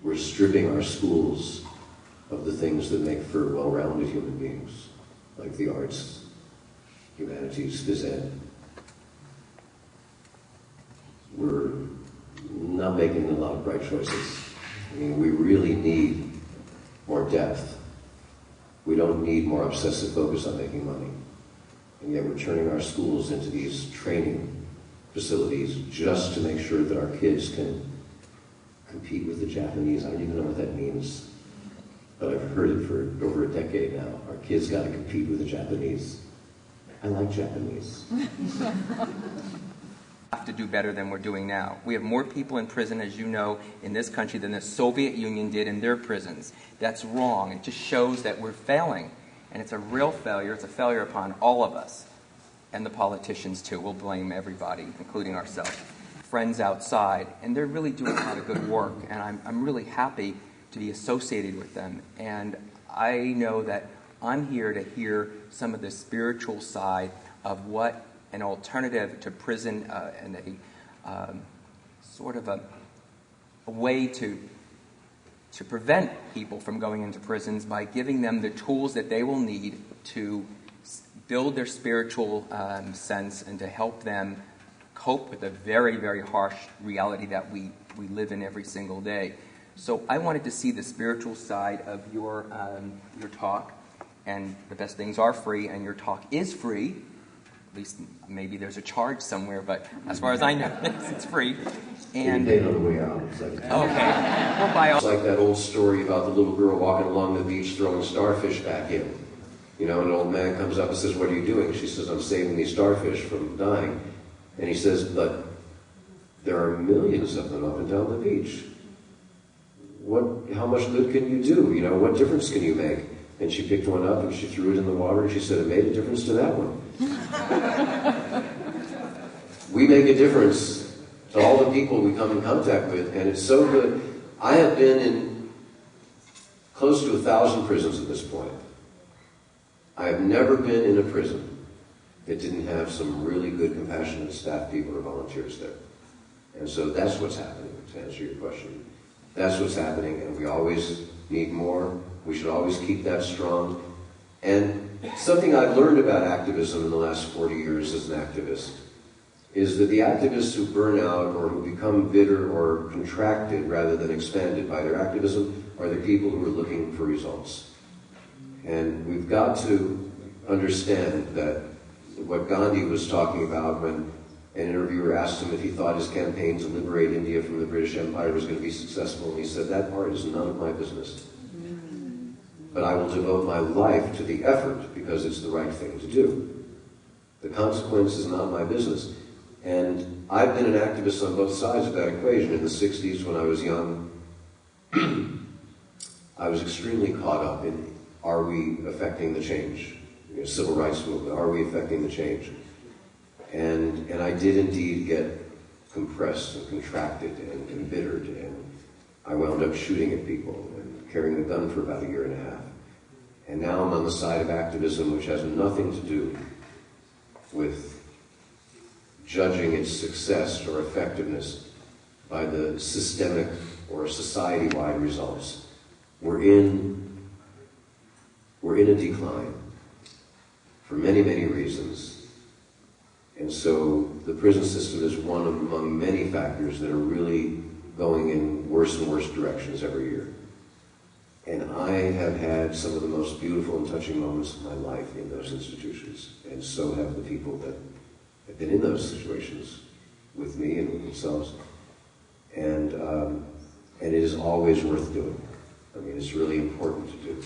we're stripping our schools of the things that make for well-rounded human beings, like the arts, humanities, phys ed. We're not making a lot of bright choices. I mean, we really need more depth. We don't need more obsessive focus on making money. And yet we're turning our schools into these training facilities just to make sure that our kids can compete with the Japanese. I don't even know what that means, but I've heard it for over a decade now. Our kids got to compete with the Japanese. I like Japanese. Have to do better than we're doing now. We have more people in prison, as you know, in this country than the Soviet Union did in their prisons. That's wrong. It just shows that we're failing, and it's a real failure. It's a failure upon all of us, and the politicians too. We'll blame everybody, including ourselves. Friends outside, and they're really doing a lot of good work, and I'm really happy to be associated with them. And I know that I'm here to hear some of the spiritual side of what an alternative to prison and a sort of a way to prevent people from going into prisons by giving them the tools that they will need to build their spiritual sense and to help them cope with the very, very harsh reality that we live in every single day. So I wanted to see the spiritual side of your talk, and the best things are free, and your talk is free. At least maybe there's a charge somewhere, but as far as I know, it's free. And you pay on the way out. It's like, okay. Well, it's like that old story about the little girl walking along the beach throwing starfish back in. You know, an old man comes up and says, "What are you doing?" She says, "I'm saving these starfish from dying." And he says, "But there are millions of them up and down the beach. How much good can you do? You know, what difference can you make?" And she picked one up and she threw it in the water and she said, "It made a difference to that one." We make a difference to all the people we come in contact with, and it's so good. I have been in close to 1,000 prisons at this point. I have never been in a prison that didn't have some really good, compassionate staff people or volunteers there. And so that's what's happening, to answer your question. That's what's happening, and we always need more. We should always keep that strong. And something I've learned about activism in the last 40 years as an activist is that the activists who burn out or who become bitter or contracted rather than expanded by their activism are the people who are looking for results. And we've got to understand that what Gandhi was talking about when an interviewer asked him if he thought his campaign to liberate India from the British Empire was going to be successful, and he said, "That part is none of my business. But I will devote my life to the effort because it's the right thing to do. The consequence is not my business." And I've been an activist on both sides of that equation. In the 60s, when I was young, I was extremely caught up in, are we affecting the change? You know, civil rights movement, are we affecting the change? And I did indeed get compressed and contracted and embittered, and I wound up shooting at people and carrying a gun for about a year and a half. And now I'm on the side of activism, which has nothing to do with judging its success or effectiveness by the systemic or society-wide results. We're in a decline for many, many reasons. And so the prison system is one among many factors that are really going in worse and worse directions every year. And I have had some of the most beautiful and touching moments of my life in those institutions. And so have the people that have been in those situations with me and with themselves. And it is always worth doing. I mean, it's really important to do.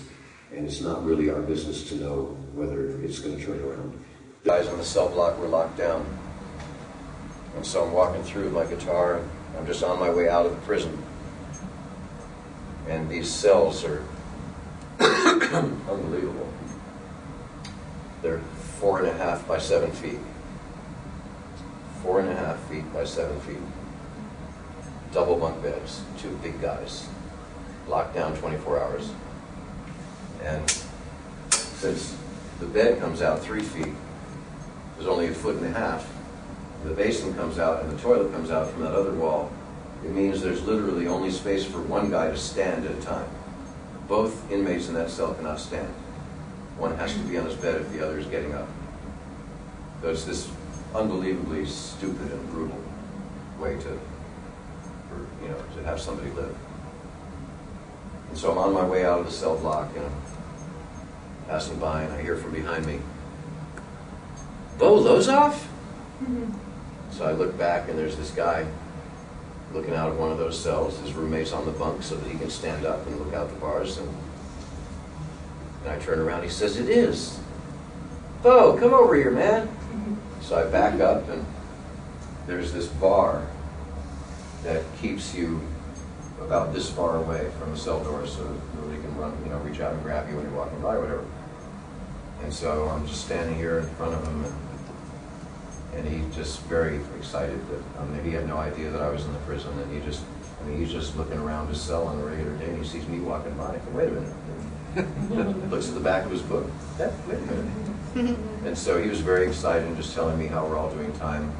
And it's not really our business to know whether it's going to turn around. The guys on the cell block were locked down. And so I'm walking through with my guitar, and I'm just on my way out of the prison. And these cells are unbelievable. They're 4.5 by 7 feet. 4.5 feet by 7 feet. Double bunk beds, 2 big guys, locked down 24 hours. And since the bed comes out 3 feet, there's only 1.5 feet. The basin comes out and the toilet comes out from that other wall. it means there's literally only space for one guy to stand at a time. Both inmates in that cell cannot stand. One has to be on his bed if the other is getting up. So it's this unbelievably stupid and brutal way to have somebody live. And so I'm on my way out of the cell block, and I'm passing by, and I hear from behind me, "Bo Lozoff?" So I look back, and there's this guy looking out of one of those cells. His roommate's on the bunk so that he can stand up and look out the bars. And I turn around, he says, "It is. Bo, come over here, man." So I back up, and there's this bar that keeps you about this far away from the cell door so nobody can run, reach out and grab you when you're walking by or whatever. And so I'm just standing here in front of him, and he's just very excited that maybe he had no idea that I was in the prison, and he's just looking around his cell on a regular day, and he sees me walking by, and wait a minute. Looks at the back of his book. Wait a minute. And so he was very excited and just telling me how we're all doing time,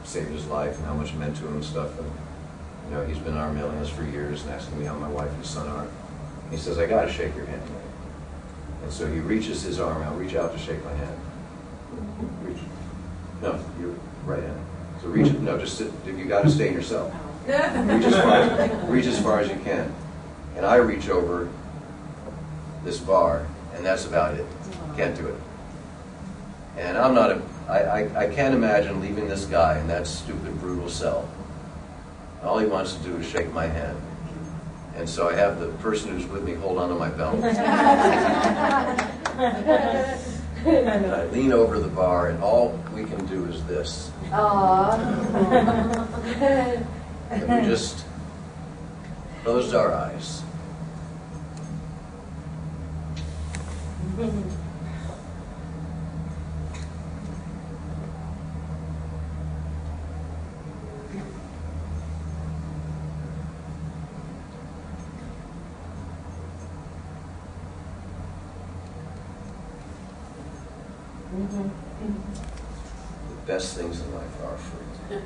saved his life, and how much it meant to him and stuff. And he's been in our mailing list for years and asking me how my wife and son are. He says, "I gotta shake your hand." And so he reaches his arm out, reach out to shake my hand. Reach. No, your right hand. So reach it. No, just sit. You gotta stay in your cell. Reach as far as you can. And I reach over this bar, and that's about it. Can't do it. And I'm not I can't imagine leaving this guy in that stupid, brutal cell. All he wants to do is shake my hand. And so I have the person who's with me hold onto my belt. And I lean over the bar, and all we can do is this. And we just closed our eyes. The best things in life are free.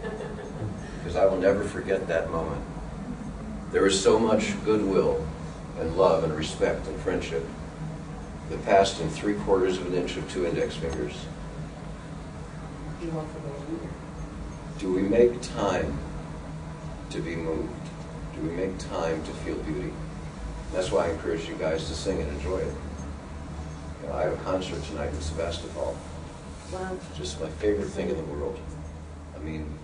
Because I will never forget that moment. There was so much goodwill and love and respect and friendship that passed in 3/4 of an inch of 2 index fingers. Do we make time to be moved? Do we make time to feel beauty? That's why I encourage you guys to sing and enjoy it. I have a concert tonight in Sebastopol. Wow. Just my favorite thing in the world. I mean,